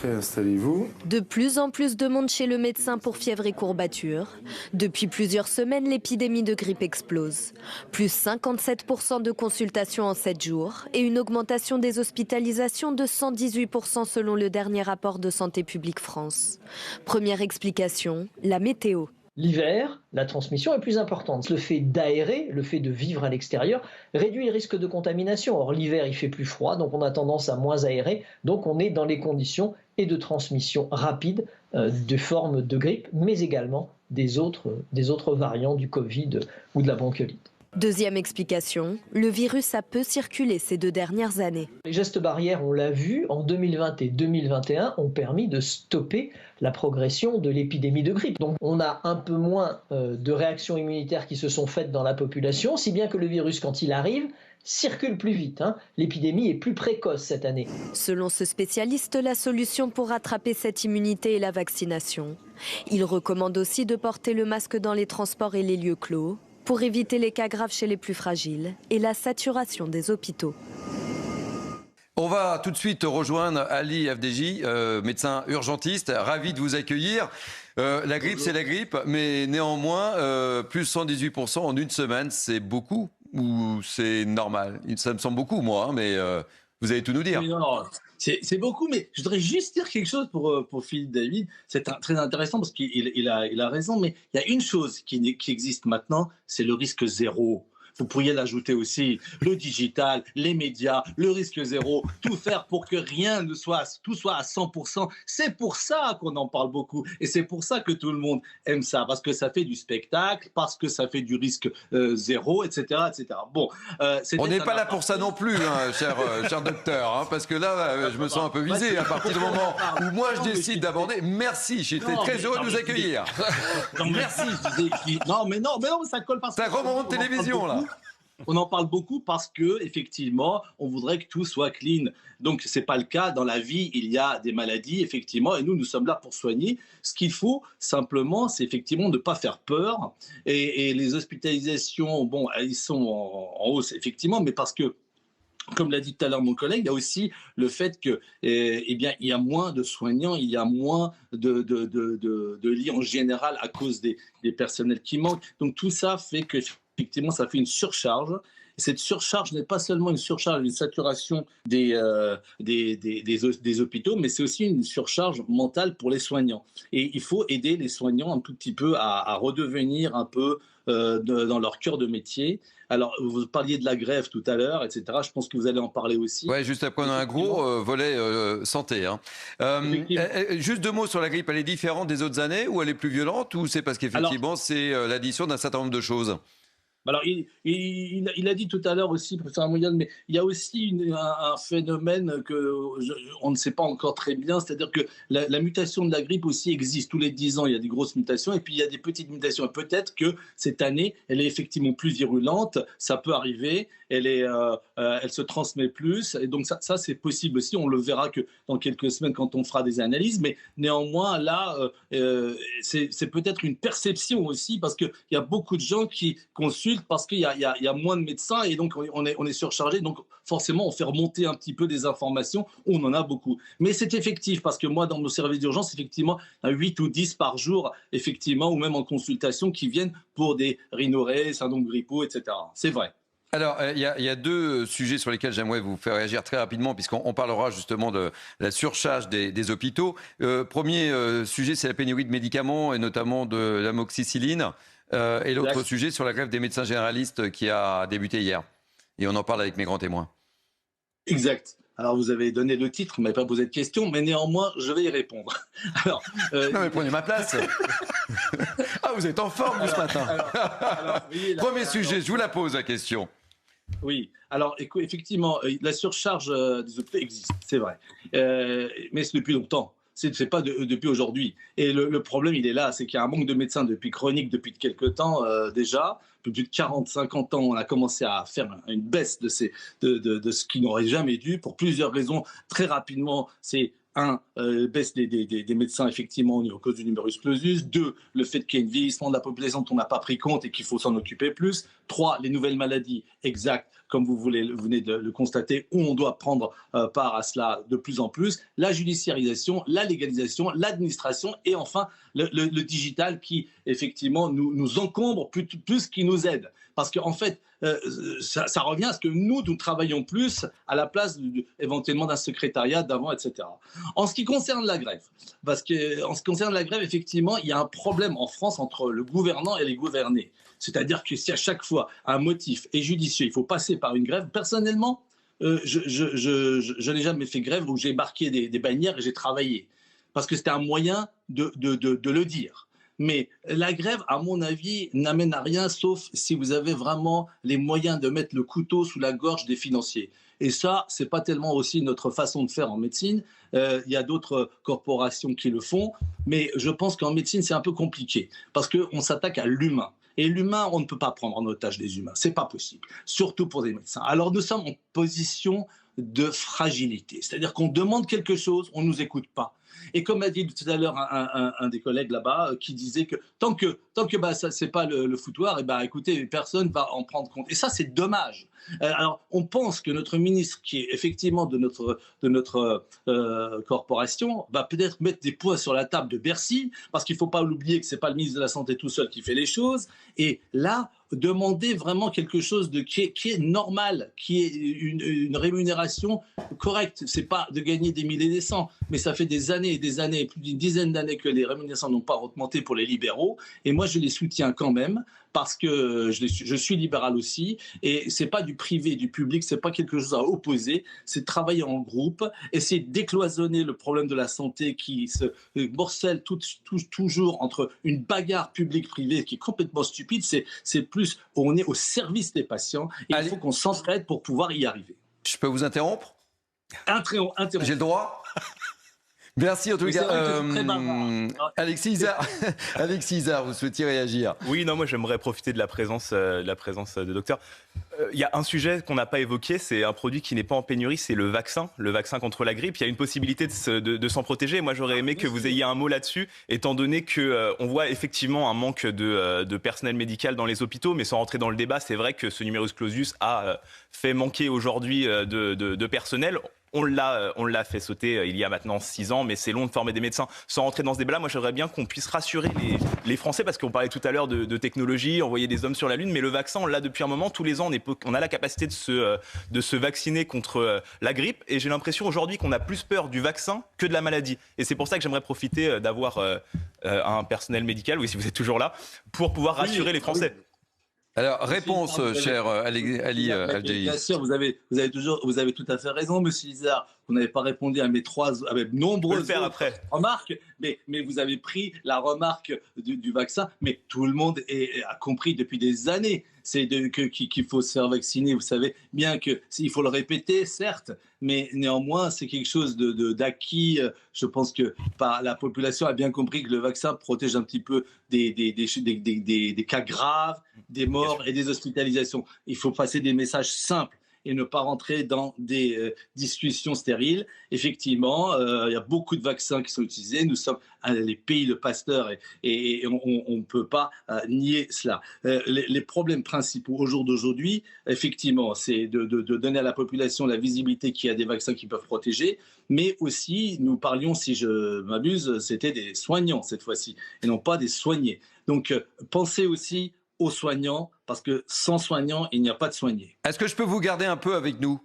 Entrez, installez-vous. De plus en plus de monde chez le médecin pour fièvre et courbatures. Depuis plusieurs semaines, l'épidémie de grippe explose. Plus 57% de consultations en 7 jours et une augmentation des hospitalisations de 118% selon le dernier rapport de Santé publique France. Première explication, la météo. L'hiver, la transmission est plus importante. Le fait d'aérer, le fait de vivre à l'extérieur, réduit les risques de contamination. Or, l'hiver, il fait plus froid, donc on a tendance à moins aérer. Donc, on est dans les conditions et de transmission rapide de formes de grippe, mais également des autres variants du Covid ou de la bronchiolite. Deuxième explication, le virus a peu circulé ces 2 dernières années. Les gestes barrières, on l'a vu, en 2020 et 2021, ont permis de stopper la progression de l'épidémie de grippe. Donc on a un peu moins de réactions immunitaires qui se sont faites dans la population, si bien que le virus, quand il arrive, circule plus vite. L'épidémie est plus précoce cette année. Selon ce spécialiste, la solution pour rattraper cette immunité est la vaccination. Il recommande aussi de porter le masque dans les transports et les lieux clos, pour éviter les cas graves chez les plus fragiles et la saturation des hôpitaux. On va tout de suite rejoindre Ali FDJ, médecin urgentiste, ravi de vous accueillir. La grippe, c'est la grippe, mais néanmoins, plus 118% en une semaine, c'est beaucoup ou c'est normal? Ça me semble beaucoup, moi, mais vous allez tout nous dire. Oui, non, c'est beaucoup, mais je voudrais juste dire quelque chose pour Philippe David. C'est très intéressant parce qu'il a raison, mais il y a une chose qui existe maintenant, c'est le risque zéro. Vous pourriez l'ajouter aussi, le digital, les médias, le risque zéro, tout faire pour que tout soit à 100%. C'est pour ça qu'on en parle beaucoup et c'est pour ça que tout le monde aime ça, parce que ça fait du spectacle, parce que ça fait du risque zéro, etc., etc. Bon, on n'est pas là pour ça non plus, cher docteur, parce que là, je me sens un peu visé à partir du moment où moi je décide d'aborder. Merci, j'étais très heureux de vous accueillir. Merci. Non, mais ça colle pas. C'est un grand moment de télévision, là. On en parle beaucoup parce que effectivement, on voudrait que tout soit clean. Donc c'est pas le cas. Dans la vie, il y a des maladies effectivement, et nous sommes là pour soigner. Ce qu'il faut simplement, c'est effectivement de ne pas faire peur. Et les hospitalisations, bon, elles sont en hausse effectivement, mais parce que, comme l'a dit tout à l'heure mon collègue, il y a aussi le fait que, il y a moins de soignants, il y a moins de lits en général à cause des personnels qui manquent. Donc tout ça fait que effectivement, ça fait une surcharge. Et cette surcharge n'est pas seulement une surcharge, une saturation des hôpitaux, mais c'est aussi une surcharge mentale pour les soignants. Et il faut aider les soignants un tout petit peu à redevenir un peu dans leur cœur de métier. Alors, vous parliez de la grève tout à l'heure, etc. Je pense que vous allez en parler aussi. Oui, juste après, on a un gros volet santé. Juste 2 mots sur la grippe. Elle est différente des autres années ou elle est plus violente ou c'est parce qu'effectivement, c'est l'addition d'un certain nombre de choses? Alors, il a dit tout à l'heure aussi, professeur Amouyal, mais il y a aussi un phénomène on ne sait pas encore très bien, c'est-à-dire que la mutation de la grippe aussi existe. Tous les 10 ans, il y a des grosses mutations et puis il y a des petites mutations. Et peut-être que cette année, elle est effectivement plus virulente, ça peut arriver, elle se transmet plus. Et donc ça c'est possible aussi, on le verra que dans quelques semaines quand on fera des analyses. Mais néanmoins, là, c'est peut-être une perception aussi, parce qu'il y a beaucoup de gens qui consultent parce qu'il y a moins de médecins et donc on est surchargé, donc forcément on fait remonter un petit peu des informations, on en a beaucoup. Mais c'est effectif parce que moi dans nos services d'urgence, effectivement, il y a 8 ou 10 par jour, effectivement, ou même en consultation qui viennent pour des rhinorrhées, syndrome grippaux, etc. C'est vrai. Alors, il y a 2 sujets sur lesquels j'aimerais vous faire réagir très rapidement, puisqu'on parlera justement de la surcharge des hôpitaux. Premier sujet, c'est la pénurie de médicaments, et notamment de l'amoxicilline. Et l'autre sujet sur la grève des médecins généralistes qui a débuté hier. Et on en parle avec mes grands témoins. Exact. Alors, vous avez donné le titre, vous ne m'avez pas posé de question, mais néanmoins, je vais y répondre. Alors, non, mais prenez ma place. Ah, vous êtes en forme ce matin. Oui, premier sujet, je vous la pose la question. Oui, alors effectivement, la surcharge des hôpitaux existe, c'est vrai. Mais c'est depuis longtemps. C'est pas depuis aujourd'hui. Et le problème, il est là, c'est qu'il y a un manque de médecins chronique depuis quelques temps déjà. Plus de 40-50 ans, on a commencé à faire une baisse de ce qui n'aurait jamais dû, pour plusieurs raisons. Très rapidement, c'est baisse des médecins, effectivement, à cause du numerus clausus. 2, le fait qu'il y ait un vieillissement de la population dont on n'a pas pris compte et qu'il faut s'en occuper plus. 3, les nouvelles maladies, exact, comme vous venez de le constater, où on doit prendre part à cela de plus en plus. La judiciarisation, la légalisation, l'administration et enfin le digital qui, effectivement, nous encombre plus qu'il nous aide. Parce qu'en fait, ça revient à ce que nous travaillons plus à la place éventuellement d'un secrétariat d'avant, etc. En ce qui concerne la grève, effectivement, il y a un problème en France entre le gouvernant et les gouvernés. C'est-à-dire que si à chaque fois un motif est judicieux, il faut passer par une grève. Personnellement, je n'ai jamais fait grève où j'ai marqué des bannières et j'ai travaillé. Parce que c'était un moyen de le dire. Mais la grève, à mon avis, n'amène à rien, sauf si vous avez vraiment les moyens de mettre le couteau sous la gorge des financiers. Et ça, ce n'est pas tellement aussi notre façon de faire en médecine. Il y a d'autres corporations qui le font. Mais je pense qu'en médecine, c'est un peu compliqué. Parce qu'on s'attaque à l'humain. Et l'humain, on ne peut pas prendre en otage les humains. Ce n'est pas possible. Surtout pour des médecins. Alors nous sommes en position de fragilité. C'est-à-dire qu'on demande quelque chose, on ne nous écoute pas. Et comme a dit tout à l'heure un des collègues là-bas, qui disait que tant que ça c'est pas le foutoir, et écoutez, personne va en prendre compte. Et ça, c'est dommage. Alors, on pense que notre ministre, qui est effectivement de notre corporation, va peut-être mettre des points sur la table de Bercy, parce qu'il ne faut pas l'oublier que c'est pas le ministre de la Santé tout seul qui fait les choses. Et là, demander vraiment quelque chose qui est normal, qui est une rémunération correcte. C'est pas de gagner des milliers et des cents, mais ça fait des années et des années, plus d'une dizaine d'années que les rémunérations n'ont pas augmenté pour les libéraux. Et moi, je les soutiens quand même parce que je suis libéral aussi. Et c'est pas du privé, du public, c'est pas quelque chose à opposer. C'est travailler en groupe, essayer de décloisonner le problème de la santé qui se morcelle toujours entre une bagarre publique-privée qui est complètement stupide. C'est plus, on est au service des patients et il faut qu'on s'entraide pour pouvoir y arriver. Je peux vous interrompre ? Interrompre. J'ai le droit ? Merci en tout cas. Alexis Isard, vous souhaitiez réagir ? Oui, non, moi j'aimerais profiter de la présence de docteur. Il y a un sujet qu'on n'a pas évoqué, c'est un produit qui n'est pas en pénurie, c'est le vaccin contre la grippe. Il y a une possibilité de s'en protéger. Moi j'aurais aimé que vous ayez un mot là-dessus, étant donné qu'on voit effectivement un manque de personnel médical dans les hôpitaux, mais sans rentrer dans le débat, c'est vrai que ce numerus clausus a fait manquer aujourd'hui de personnel. On l'a fait sauter il y a maintenant 6 ans, mais c'est long de former des médecins. Sans rentrer dans ce débat-là, moi j'aimerais bien qu'on puisse rassurer les Français, parce qu'on parlait tout à l'heure de technologie, envoyer des hommes sur la Lune, mais le vaccin, on l'a depuis un moment. Tous les ans, on a la capacité de se vacciner contre la grippe, et j'ai l'impression aujourd'hui qu'on a plus peur du vaccin que de la maladie. Et c'est pour ça que j'aimerais profiter d'avoir un personnel médical, oui, si vous êtes toujours là, pour pouvoir rassurer les Français. Alors, réponse, cher Ali Al-Jaïd. Bien sûr, vous avez tout à fait raison, monsieur Isard. Vous n'avez pas répondu à mes nombreuses remarques, mais vous avez pris la remarque du vaccin. Mais tout le monde a compris depuis des années qu'il faut se faire vacciner. Vous savez bien qu'il faut le répéter, certes, mais néanmoins, c'est quelque chose d'acquis. Je pense que la population a bien compris que le vaccin protège un petit peu des cas graves, des morts et des hospitalisations. Il faut passer des messages simples et ne pas rentrer dans des discussions stériles. Effectivement, il y a beaucoup de vaccins qui sont utilisés. Nous sommes les pays de Pasteur et on ne peut pas nier cela. Les problèmes principaux au jour d'aujourd'hui, effectivement, c'est de donner à la population la visibilité qu'il y a des vaccins qui peuvent protéger, mais aussi, nous parlions, si je m'abuse, c'était des soignants cette fois-ci, et non pas des soignés. Donc, pensez aussi aux soignants, parce que sans soignants, il n'y a pas de soignés. Est-ce que je peux vous garder un peu avec nous ?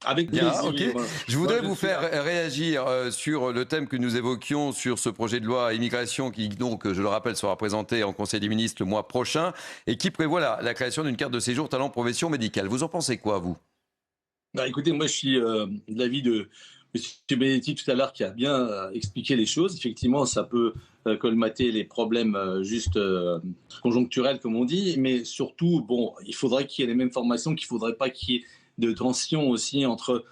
Avec plaisir. Okay. Je voudrais vous faire réagir sur le thème que nous évoquions sur ce projet de loi immigration qui, donc, je le rappelle, sera présenté en Conseil des ministres le mois prochain et qui prévoit la création d'une carte de séjour talent profession médicale. Vous en pensez quoi, vous ? Écoutez, moi, je suis de l'avis de M. Benedetti tout à l'heure qui a bien expliqué les choses. Effectivement, ça peut colmater les problèmes conjoncturels, comme on dit, mais surtout, il faudrait qu'il y ait les mêmes formations, qu'il ne faudrait pas qu'il y ait de tension aussi entre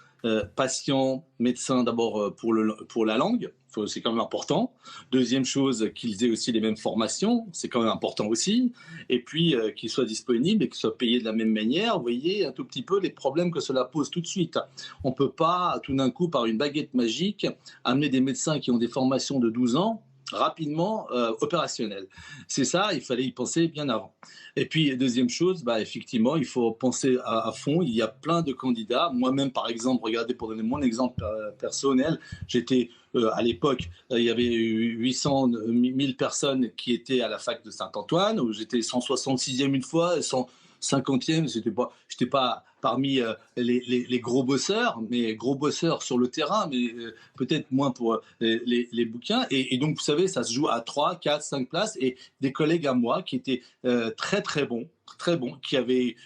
patients, médecins, d'abord pour la langue, c'est quand même important. Deuxième chose, qu'ils aient aussi les mêmes formations, c'est quand même important aussi. Et puis, qu'ils soient disponibles et qu'ils soient payés de la même manière. Vous voyez un tout petit peu les problèmes que cela pose tout de suite. On ne peut pas, tout d'un coup, par une baguette magique, amener des médecins qui ont des formations de 12 ans rapidement opérationnel. C'est ça, il fallait y penser bien avant. Et puis, deuxième chose, effectivement, il faut penser à fond. Il y a plein de candidats. Moi-même, par exemple, regardez, pour donner mon exemple personnel, j'étais à l'époque, il y avait 800 000 personnes qui étaient à la fac de Saint-Antoine, où j'étais 166e une fois, 150e, je n'étais pas parmi les gros bosseurs, mais gros bosseurs sur le terrain, mais peut-être moins pour les bouquins. Et donc, vous savez, ça se joue à 3, 4, 5 places. Et des collègues à moi qui étaient très, très bons, qui avaient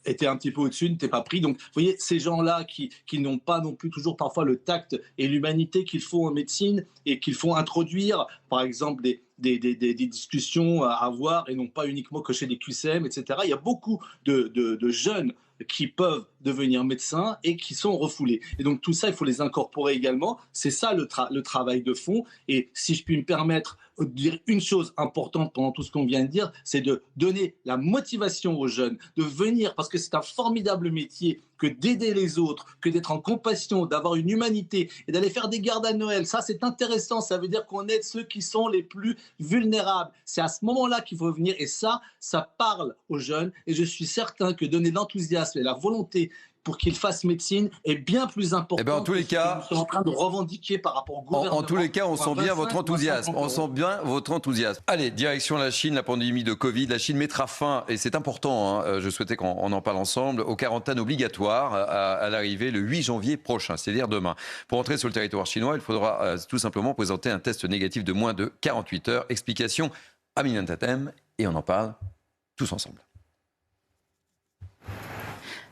étaient un petit peu au-dessus, n'étaient pas pris. Donc, vous voyez, ces gens-là qui n'ont pas non plus toujours parfois le tact et l'humanité qu'il faut en médecine et qu'il faut introduire, par exemple, des discussions à avoir et non pas uniquement cocher des QCM, etc. Il y a beaucoup de jeunes qui peuvent devenir médecins et qui sont refoulés. Et donc tout ça, il faut les incorporer également. C'est ça le travail de fond. Et si je puis me permettre de dire une chose importante pendant tout ce qu'on vient de dire, c'est de donner la motivation aux jeunes de venir, parce que c'est un formidable métier que d'aider les autres, que d'être en compassion, d'avoir une humanité et d'aller faire des gardes à Noël. Ça, c'est intéressant. Ça veut dire qu'on aide ceux qui sont les plus vulnérables. C'est à ce moment-là qu'il faut venir et ça parle aux jeunes. Et je suis certain que donner l'enthousiasme et la volonté pour qu'ils fassent médecine est bien plus important en tous les cas, que ce que nous sommes en train de revendiquer par rapport au gouvernement. En tous les cas, on sent bien votre enthousiasme. On sent bien votre enthousiasme. Allez, direction la Chine, la pandémie de Covid. La Chine mettra fin, et c'est important, je souhaitais qu'on en parle ensemble, aux quarantaines obligatoires à l'arrivée le 8 janvier prochain, c'est-à-dire demain. Pour entrer sur le territoire chinois, il faudra tout simplement présenter un test négatif de moins de 48 heures. Explication à Aminata Tatem, et on en parle tous ensemble.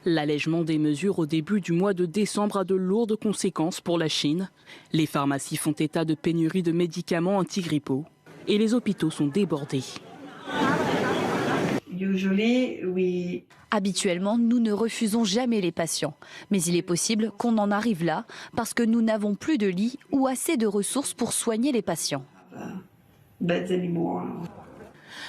L'allègement des mesures au début du mois de décembre a de lourdes conséquences pour la Chine. Les pharmacies font état de pénurie de médicaments antigrippaux et les hôpitaux sont débordés. Habituellement, nous ne refusons jamais les patients. Mais il est possible qu'on en arrive là parce que nous n'avons plus de lits ou assez de ressources pour soigner les patients.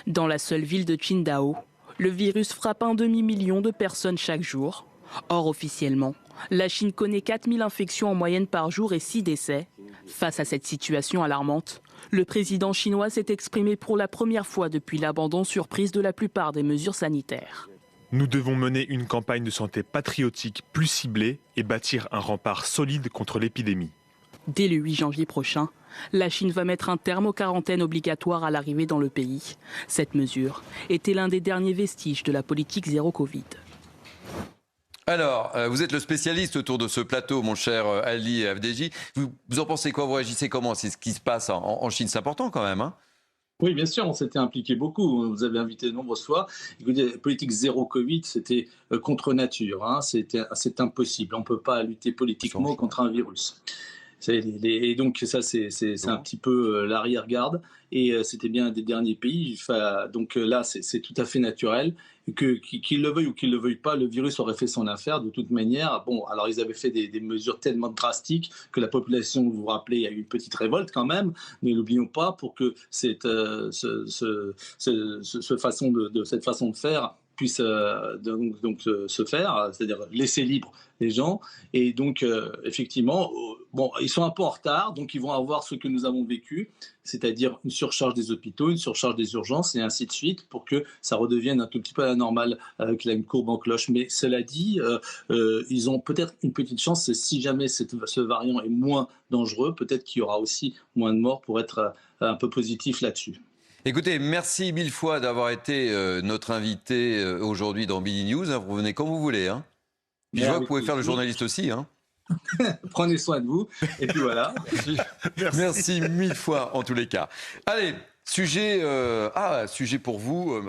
Dans la seule ville de Qingdao, le virus frappe un demi-million de personnes chaque jour. Or, officiellement, la Chine connaît 4000 infections en moyenne par jour et 6 décès. Face à cette situation alarmante, le président chinois s'est exprimé pour la première fois depuis l'abandon surprise de la plupart des mesures sanitaires. Nous devons mener une campagne de santé patriotique plus ciblée et bâtir un rempart solide contre l'épidémie. Dès le 8 janvier prochain, la Chine va mettre un terme aux quarantaines obligatoires à l'arrivée dans le pays. Cette mesure était l'un des derniers vestiges de la politique zéro Covid. Alors, vous êtes le spécialiste autour de ce plateau, mon cher Ali Avdeji. Vous en pensez quoi? Vous réagissez comment? C'est ce qui se passe en Chine, c'est important quand même, hein? Oui, bien sûr, on s'était impliqué beaucoup. Vous avez invité de nombreuses fois. Écoutez, politique zéro Covid, c'était contre nature. Hein. C'est impossible. On ne peut pas lutter politiquement contre un virus. Et donc ça, c'est un petit peu l'arrière-garde. Et c'était bien un des derniers pays. Donc là, c'est tout à fait naturel. Qu'il le veuille ou qu'il ne le veuille pas, le virus aurait fait son affaire de toute manière. Bon, alors ils avaient fait des mesures tellement drastiques que la population, vous vous rappelez, il y a eu une petite révolte quand même, mais n'oublions pas, pour que cette façon de faire puisse se faire, c'est-à-dire laisser libre les gens. Et donc, effectivement, ils sont un peu en retard, donc ils vont avoir ce que nous avons vécu, c'est-à-dire une surcharge des hôpitaux, une surcharge des urgences, et ainsi de suite, pour que ça redevienne un tout petit peu à la normale, avec une courbe en cloche. Mais cela dit, ils ont peut-être une petite chance, si jamais ce variant est moins dangereux, peut-être qu'il y aura aussi moins de morts, pour être un peu positif là-dessus. Écoutez, merci 1000 fois d'avoir été notre invité aujourd'hui dans Bini News. Vous venez quand vous voulez. Hein. Puis je vois que vous pouvez faire le journaliste aussi. Hein. Prenez soin de vous. Et puis voilà. Merci 1000 fois en tous les cas. Allez, sujet pour vous.